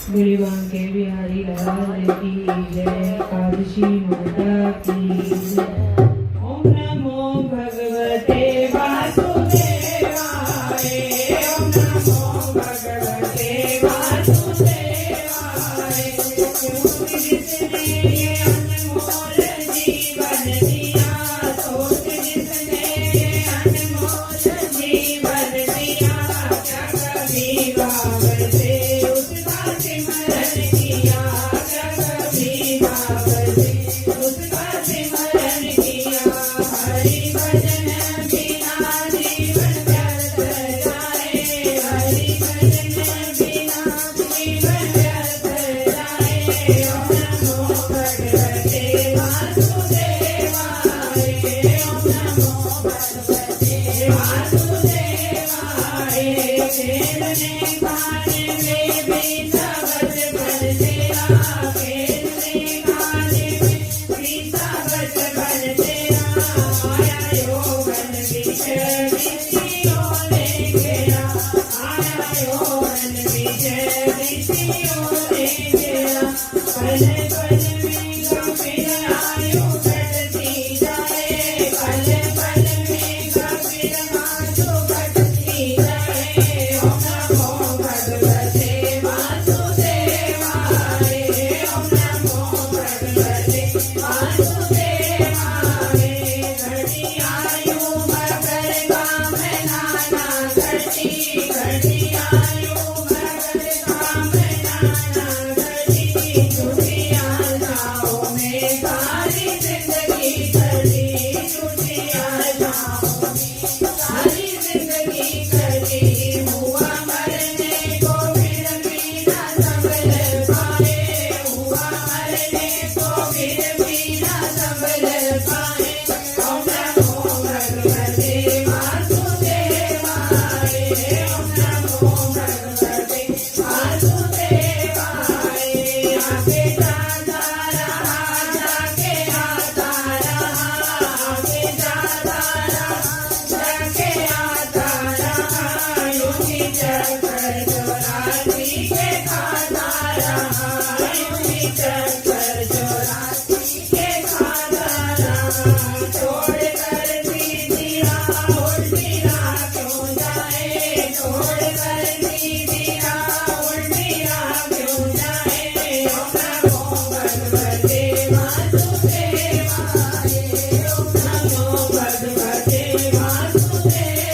गुरु बांके बिहारी लाल की जय। कादशी माता की जय। ओम नमो भगवते वासुदेवाय। ओम नमो भगवते वासुदेवाय। क्यों जिसने ये अनमोल जीवन दिया, सोच जिसने ये अनमोल जीवन दिया, क्या कभी बाबर से उसका सिमरन किया, क्या कभी बाबर से उसका सिमरन किया। हरि भजन बिना जीवन व्यर्थ जाए, हरि भजन बिना जीवन व्यर्थ जाए। ओम नमो भगवते वासुदेवाय। ओम नमो भगवते वासुदेवाय। खेलने खाने में भी सबज बन तेरा, खेलने खाने में भी सबज बन तेरा। आया यौवन विजय ऋषियों ने घेरा, आया यौवन विजय ऋषियों ने घेरा। पल पल में कपिल आयु घटती जाए, पल पल में कपिल आयु घटती जाए। ओम नमो भगवते वासुदेवाय। ओम नमो भगवते वासुदेवाय। घटी आयु मगर कामना ना घटी, घटी आयु मगर कामना ना घटी। झूठी आशाओं में सारी जिंदगी कटी, झूठी आशाओं में सारी जिंदगी कटी। हुआ मरने को फिर भी ना संभल पाए, हुआ मरने को फिर भी ना संभल पाए। ओम नमो भगवते वासुदेवाय। ओम नमो भगवते वासुदेवाय। आगे जाता रहा, जाके आता रहा, आगे जाता रहा, जाके आता रहा। यूं ही चक्कर चौरासी के खाता रहा, यूं ही चक्कर चौरासी के खाता रहा। छोड़ कर दीदिया उल्टी राह क्यों जाए, छोड़ कर दीदिया उल्टी राह क्यों जाए। ओम नमो भगवते वासुदेवाय। ओम नमो भगवते वासुदेवाय।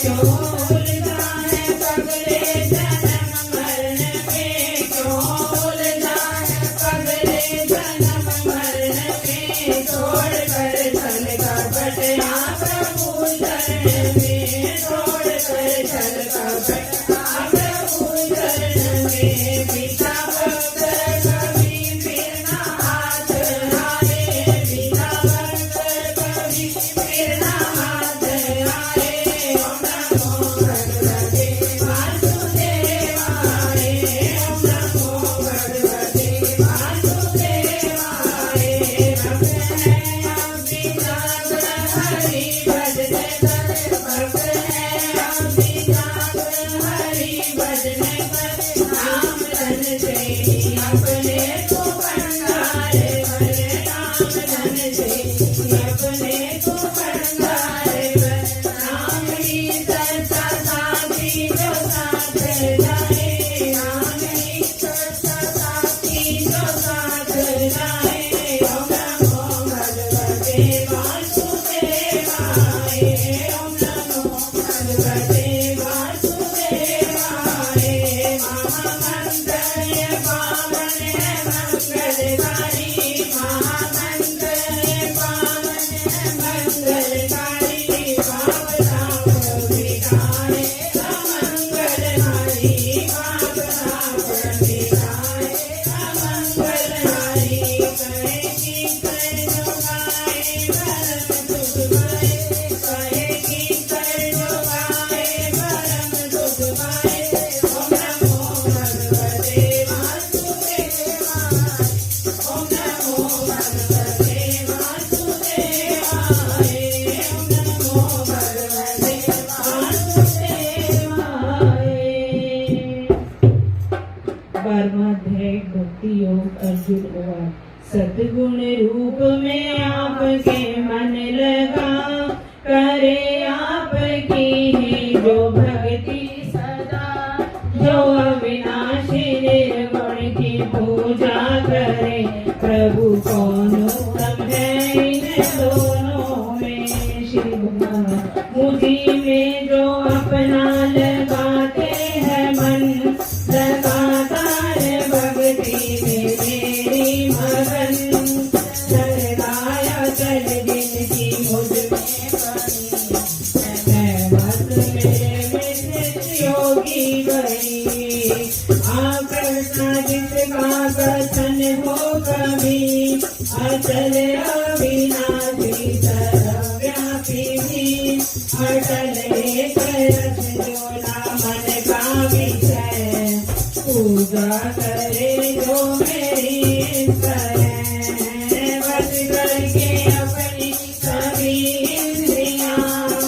क्यों उलझा है पगले जन्म मरण में, क्यों उलझा है पगले जन्म मरण में। छोड़ कर चल कपट यहाँ प्रभु चरण में, छोड़ कर चल कपट यहाँ प्रभु चरण में। पिता भक्त कभी फिर ना हाथ आए, पिता भक्त कभी फिर ना हाथ आए। ओम नमो भगवते वासुदेवाय। ओम नमो भगवते वासुदेवाय। भक्त है अभी जाग हरि भजन कर, भक्त है अभी जाग हरि भजन कर। नाम धन 12वां अध्याय भक्ति योग। अर्जुन उवाच सद्गुण रूप में आपके मन लगा, करे आपकी ही जो भक्ति सदा। जो अविनाशी निर्गुण की पूजा करे, प्रभु कौन उत्तम है इन दोनों में। श्री भगवान मुझी में जो अपना लगाते हैं मन, लगातार भक्ति में मेरी मगन। सरदाया चल जिनकी मुझ में बनी, मैं मत में योगी बनी। आकर्षण जिसका कथन हो कभी, अचल अविनाशी सर्वव्यापी भी। अटल एक रस जो ना मन का विषय, पूजा करे जो मेरी तरह। बस करके अपनी सभी इंद्रियां,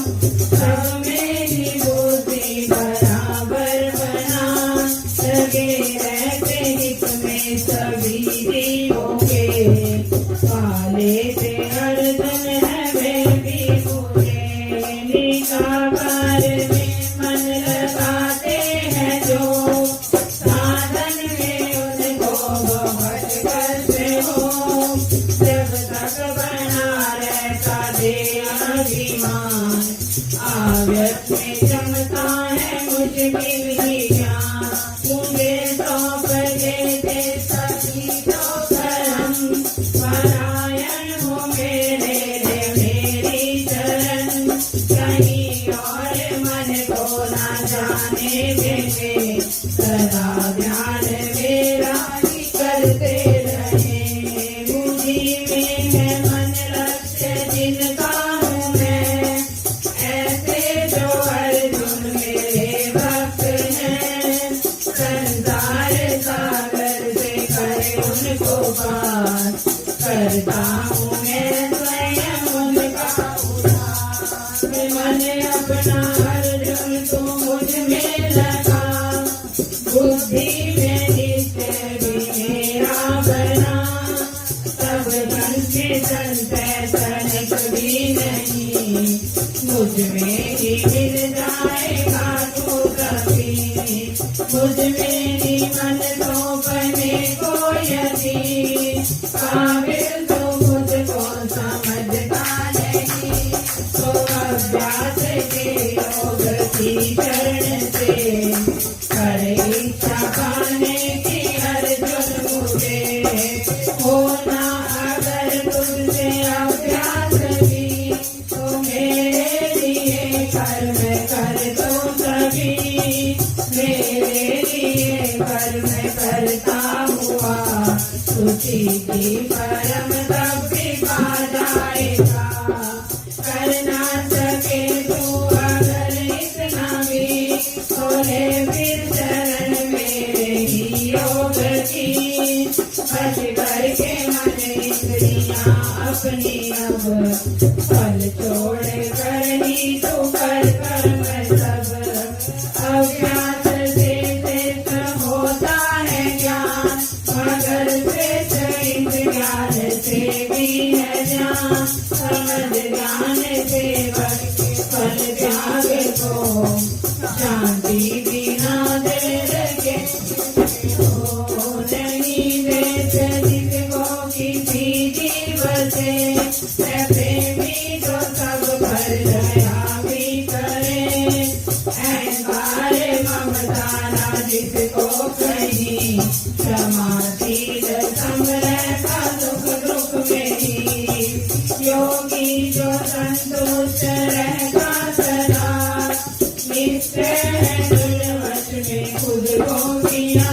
सब मेरी बुद्धि बराबर बना। लगे रहते हित में सभी जीवों के, पाले से अर्जुन है वे भी पूरे। निराकार में मन लगाते हैं जो, साधन में उनको बहुत कष्ट हो। जब तक बना रहता दे अभिमान, आव्यक्त में जमता है मुश्किल ही ज्ञान। मुझे सौंप देते सभी तो कर्म, परायण हो मेरे मेरी चरण। कहीं और मन को ना जाने देंगे, सदा ध्यान मेरा ही करते रहे। मुझी में है मन लक्ष्य जिनका हूँ मैं, ऐसे जो अर्जुन मेरे भक्त हैं। संसार सागर से करे उनको पार, करता हूँ मैं स्वयं उनका उद्धार। मन अपना अर्जुन तो मुझ में लगा, बुद्धि में निश्चय भी मेरा बना। सब जन के संशय तनिक भी नहीं, मुझ में ही मिल जाएगा तो कभी। मुझ में ही मन सौंपने को यदि, काबिल तो मुझको समझता नहीं। तो अभ्यास के योग की शरण से, कर इच्छा पाने की अर्जुन मुझे। होना अगर तुझसे अभ्यास भी, तो मेरे लिए कर्म कर दो सभी। मेरे लिए कर्म करता हुआ, तुझी की परम तब कृपा जाएगा। करना सके तू अगर इतना भी, खोले फिर चरण मेरे ही योग की। बच करके मन इंद्रियां अपनी अब, फल छोड़ कर ही तू कर कर्म सब। अज्ञात से श्रेष्ठ होता है ज्ञान, मगर श्रेष्ठ ज्ञान से भी है ज्ञान। समझ ज्ञान से फल त्याग को, शांति बिना देर के हो नहीं देते जिसको किसी जीव से। प्रेमी तो सब पर दया भी करे, अहंकार ममता ना जिसको कहीं। क्षमाशील समरता सुख दुख में ही, योगी जो संतुष्ट रहता सदा। निश्चय है दुर्वश में खुद को किया,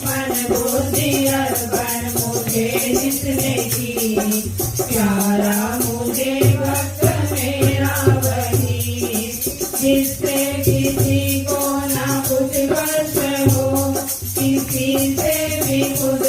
मन बुद्धि अर्पण मुझे जिसने की। प्यारा मुझे भक्त मेरा वही, जिससे किसी को ना कुछ कष्ट हो, किसी से भी खुद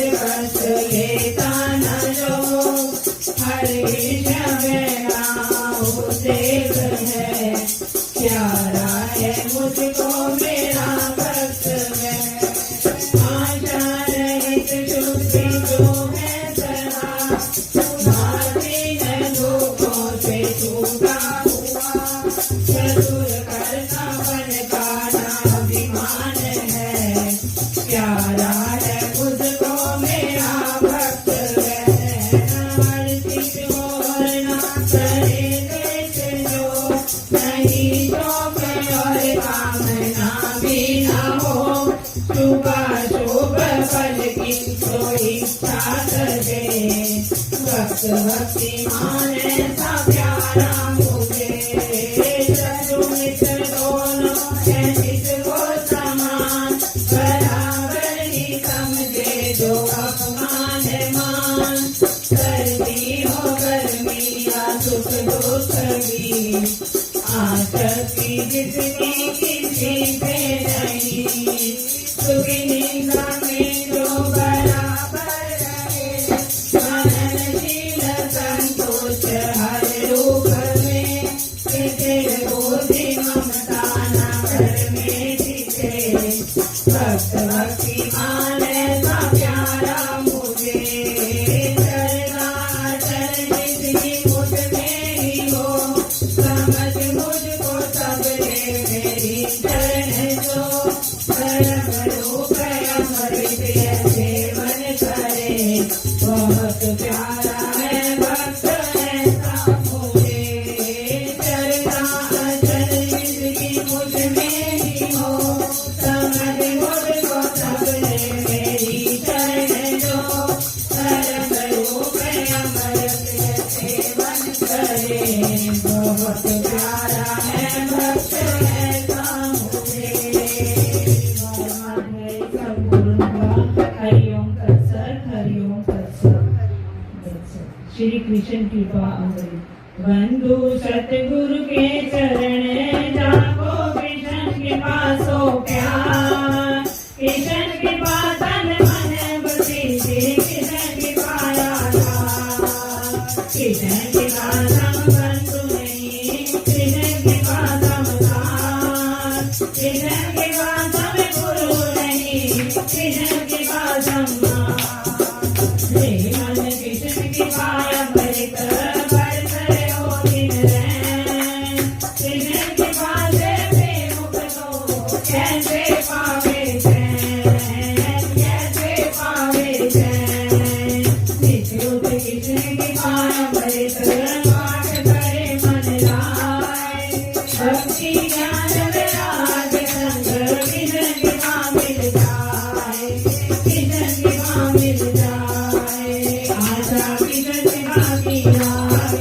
प्यारा है मुझको मेरा भक्त अर्चित और ना करे देश जो नहीं शोक और कामना भी न हो शुभ शुभ फल की तो इच्छा करे भक्त भक्ति माने सा प्यारा मुझे चलो मित्र दोनों है इसको समान बराबर ही समझे जो अपमान मान सर्दी हो गर्मी या सुख दुख भी आसक्ति जितनी किसी पे नहीं सुखी निंदा में जो बराबर रहे मननशील संतोष हर रूप में किसे बोधि ममता न घर में दिखे भक्त भक्ति माने सा प्यारा मुझे चलना चल जिसकी मुझ में ही हो समझ मुझको सबने मेरी चरण जो परम रूप अमृत सेवन करे बहुत प्यारा है भक्त ऐसा मुझे चलना चल जिसकी मुझ में ही हो समझ मुझको सबने मेरी चरण जो परम रूप अमृत सेवन करे बहुत प्यारा है भक्त ऐसा मुझे हरिओम तत्सत हरिओम तत्सत श्री कृष्ण कृपा अमृत बंधु सतगुरु के चरण जाको कृष्ण के पासो प्यार कृष्ण के पास तन मन बसी कृष्ण के पाया कृष्ण के पास हम बंधु नहीं कृष्ण के पास हम दास कृष्ण के पास हम गुरु नहीं कृष्ण के पास हम मन कृष्ण की पाया बरत बरत हो दिन रैन कृष्ण के पास प्रेम को कैसे पावे चैन कैसे पावे चैन नित्युत कृष्ण की पाया बरत पाठ करे मन लाए भक्ति ज्ञान विराग संग कृष्ण की मां मिल जाए कृष्ण की मां मिल जाए आशा कृष्ण की भागिया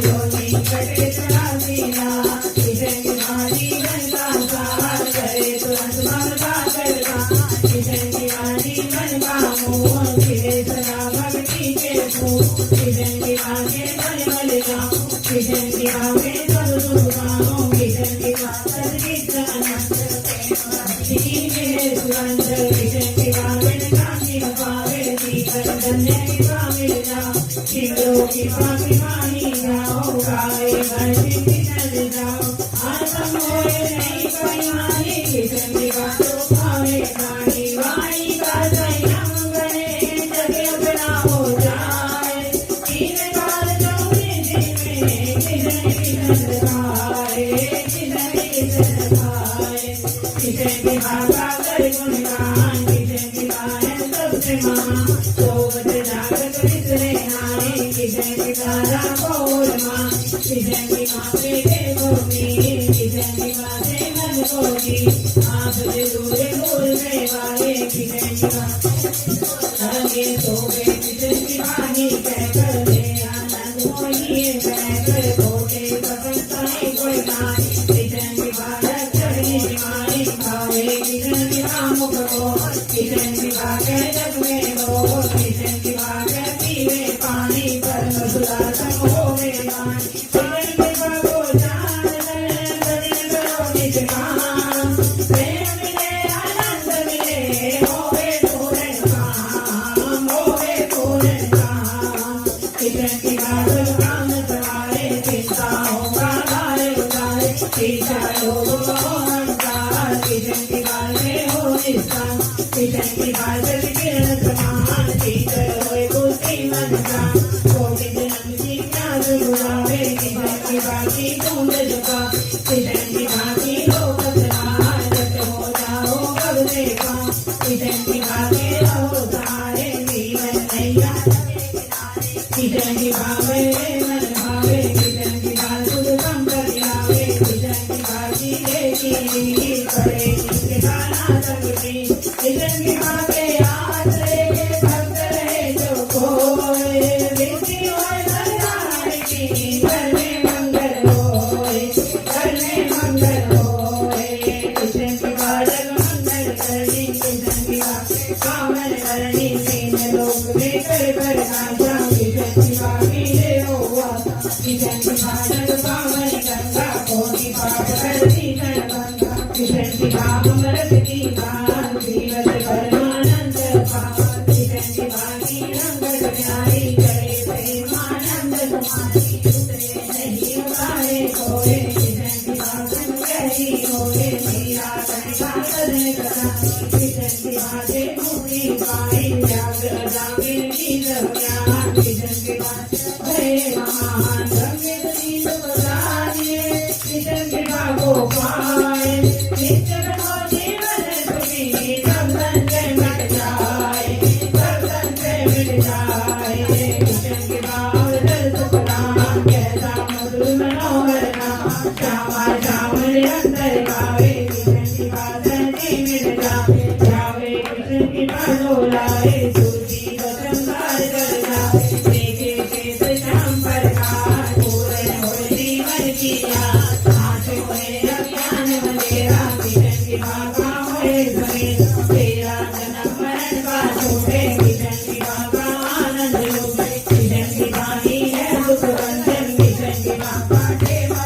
योनि कटे चलासिया कृष्ण की मां जीवन का सार करे तुरंत ममता करना कृष्ण की मां जीवन का मोह फिरे सदा भक्ति के फूल कृष्ण की मां के मन मल जाऊं कृष्ण की मां में सब सुख पाऊं कृष्ण की मां सदगीत अनंत भक्ति के सुगंध कृष्ण की मां में कांति पावे जीवन धन्य की मां मिल जाओ शिवों की पापी मानी जाओ गाए भक्ति की चल जाओ आत्म होए नहीं कोई मानी कृष्ण की बातों पावे वाणी वाणी का संयम बने जगे अपना हो जाए तीन काल चौबीस दिन में कृष्ण की चंद्रकाए कृष्ण की चंद्रकाए कृष्ण की भाषा कर गुणगान कृष्ण की गायन सबसे महान सोवत जागत विसरे नारे कृष्ण की तारा बोल मां कृष्ण की मां बेटे गोपी कृष्ण की मां से मन गोपी आप से दूर बोलने वाले कृष्ण की मां आगे सोवे कृष्ण की वाणी कहकर ले आनंद मोहिए कहकर खोटे प्रपंचाए कोई नाई कृष्ण की बालक चढ़ी माई भावे कृष्ण की राम को कृष्ण की भाग्य जग में लो कृष्ण की भाग्य पीवे पानी पर मधुरा तक होवे पानी कृष्ण के भगो जान बदन करो निज काम प्रेम मिले आनंद मिले होवे पूर्ण काम होवे पूर्ण काम कृष्ण की बात काम सवारे चिंताओं का भार उतारे ईशा लोग अहंकार कृष्ण की बात में हो निष्काम कृष्ण की बात किरण समान शीतल होए बुद्धि मन का कोटि जन्म की प्यास बुलावे कृष्ण की बाकी ढूंढ झुका कृष्ण की बाकी लोक सनार जट हो जाओ कब देखा कृष्ण कृष्ण की भावे रहो सारे जीवन नैया कृष्ण की भावे मन भावे कृष्ण की बात सुध संपत्ति आवे कृष्ण की बाजी देखी पड़े गाना सकती कृष्ण की भावे याद रहे भक्त रहे जो कोई विधि और कल्याण की घर में मंगल होए घर में मंगल होए कृष्ण की बालक मंगल करनी कृष्ण की कामन करनी तीन लोक में कर नाचा कृष्ण की बाकी ले हुआ कृष्ण की बालक कामन गंगा कोटि पाप करती गंगा कृष्ण की कामरत की बात जीवत परमानंद पाप कृष्ण की बाकी रंग प्यारी करे प्रेमानंद तुम्हारी उतरे नहीं उतारे कोई कृष्ण की बात कही होए मेरा कथा करने कथा कृष्ण की बातें मुक्ति पाई त्याग जागे नील ज्ञान कृष्ण की बात भय महान संगीत नील बताइए कृष्ण की बातों पाए नित्य रहो जीवन सुखी सब संशय मिट जाए सब संशय मिट जाए कृष्ण की बात दर्द प्रणाम कैसा मधुर मनोहर नाम श्यामा श्याम निरंतर गावे कृष्ण की बात मिट जावे कृष्ण की बातों लाए सूची संसार कर जाए देखे चेत श्याम प्रकाश पूर्ण हो जीवन की याद नाश होए अज्ञान अंधेरा कृष्ण की बाबा होए समेत तेरा जन्म मरण का छूटे कृष्ण की बाबा आनंद लूटे कृष्ण की बानी है सुख रंजन कृष्ण की बाबा देवा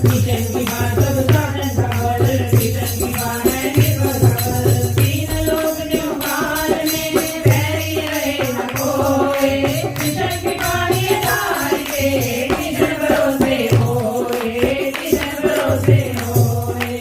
कृष्ण की बात सब साधन सफल कृष्ण की बात है निर्भर सफल तीन लोक जो काल में बैरी रहे न कोई कृष्ण की बानी धार के कृष्ण भरोसे होए कृष्ण भरोसे होए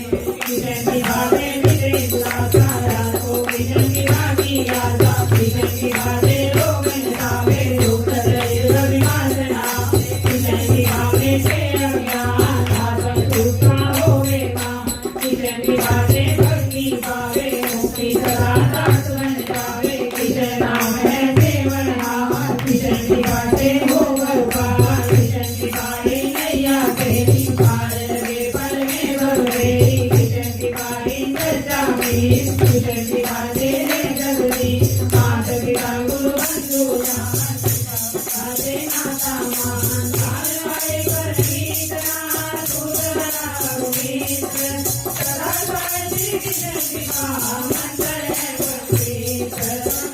कृष्ण की बातें मिटे सारा को कृष्ण की बाकी आजा कृष्ण की बातें लोग निभावे दुख रहे रविवासना कृष्ण की बातें से अज्ञान आसम दुखा होवे मां कृष्ण की बातें भक्ति पावे मुक्ति सदा दास बन जावे कृष्ण नाम है देवन नाम कृष्ण की बातें हो भगवान कृष्ण की बातें नैया तेरी पार लगे पल में भगवेरी कृष्ण की बातें चर्चा में कृष्ण की बातें रे जगदी मात पिता गुरु बंधु राधे नाता मान काल वाले पर कीर्तना सुधरा रघुवीर सदा श्री कृष्ण की मंत्र है प्रतीक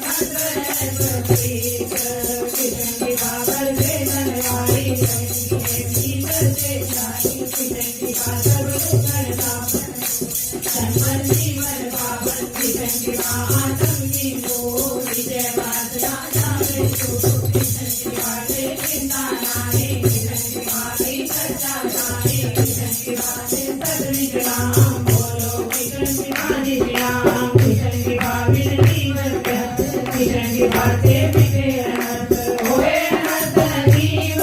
मंत्र है प्रतीक कृष्ण की बाबर से धनवारी भीतर से जाई कृष्ण की बाबर करता संपन्न जीवन पावन कृष्ण की आत्म की वो विजय बात राजा में कृष्ण की बातें चिंता नारे कृष्ण की बातें चर्चा नारे कृष्ण की बातें सदरी राम बोलो कृष्ण की बातें राम कृष्ण की बातें जीवन कृष्ण की बातें मिटे अनंत होए अनंत जीव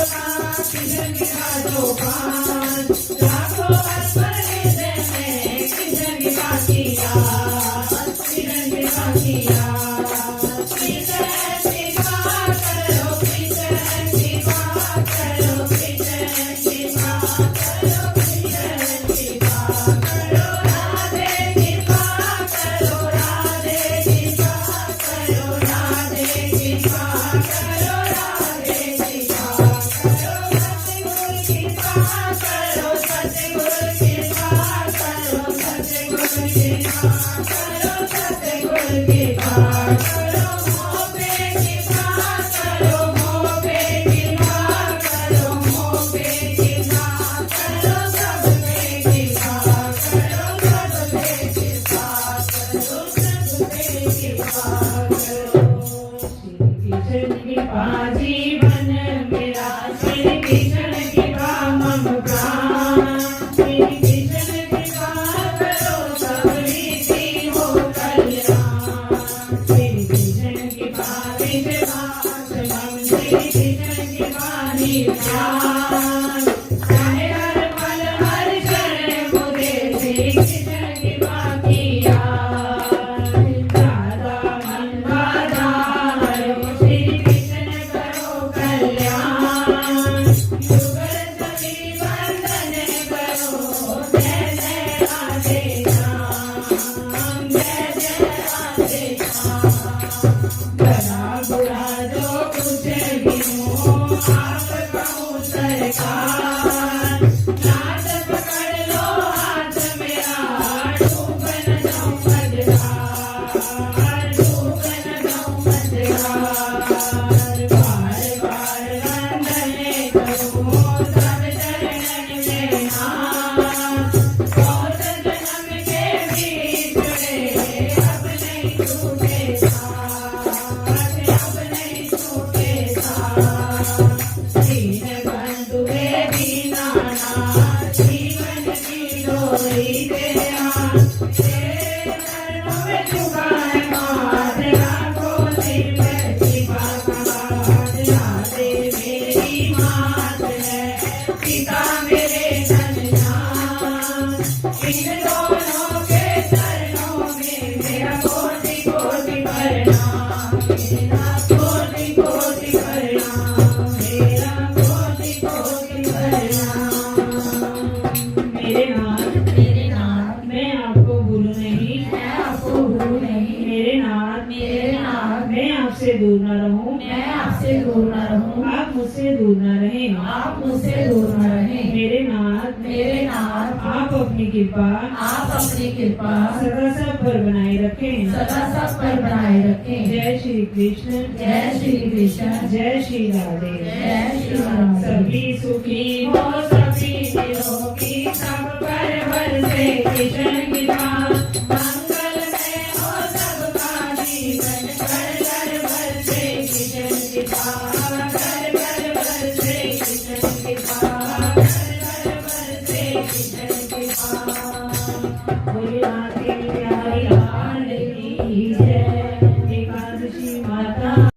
कृष्ण की बातों पान लाखों अस्पर हृदय में कृष्ण की बाकी याद कृष्ण की बाकी याद कृष्ण की बात करो कृष्ण की बात करो कृष्ण की बात करो कृष्ण की बात करो राधे की बात करो राधे की बात करो राधे की बात करो राधे की बात करो सतगुरु की बात करो सतगुरु की बात करो सतगुरु की बात करो मोपे की बात करो मोपे की बात करो मोपे की बात करो सबके की बात करो सबके की बात करो सबके की बात करो श्री कृष्ण की जीवन मेरा श्री कृष्ण की मम प्राण श्री कृष्ण की करो सब रीति हो कल्याण श्री कृष्ण की श्री कृष्ण की बानी ध्यान चाहे हर पल हर क्षण मुझे श्री कृष्ण की बाकी याद मैं आपसे दूर न रहूं, मैं आपसे दूर न रहूं, आप मुझसे दूर न रहें। आप मुझसे दूर न रहें। मेरे नाथ मेरे नाथ आप अपनी कृपा आप अपनी कृपा सदा सब पर बनाए रखें। सदा सब पर बनाए रखें। जय श्री कृष्ण, जय श्री कृष्ण, जय श्री राधे। जय श्री राधे। सभी सुखी हो, सभी निरोगी, सब पर बरसे कृष्ण कृपा। मंगलमय हो सबका जीवन, घर घर बरसे कृष्ण कृपा। घर घर बरसे कृष्ण कृपा। घर घर बरसे कृष्ण कृपा। बोलिए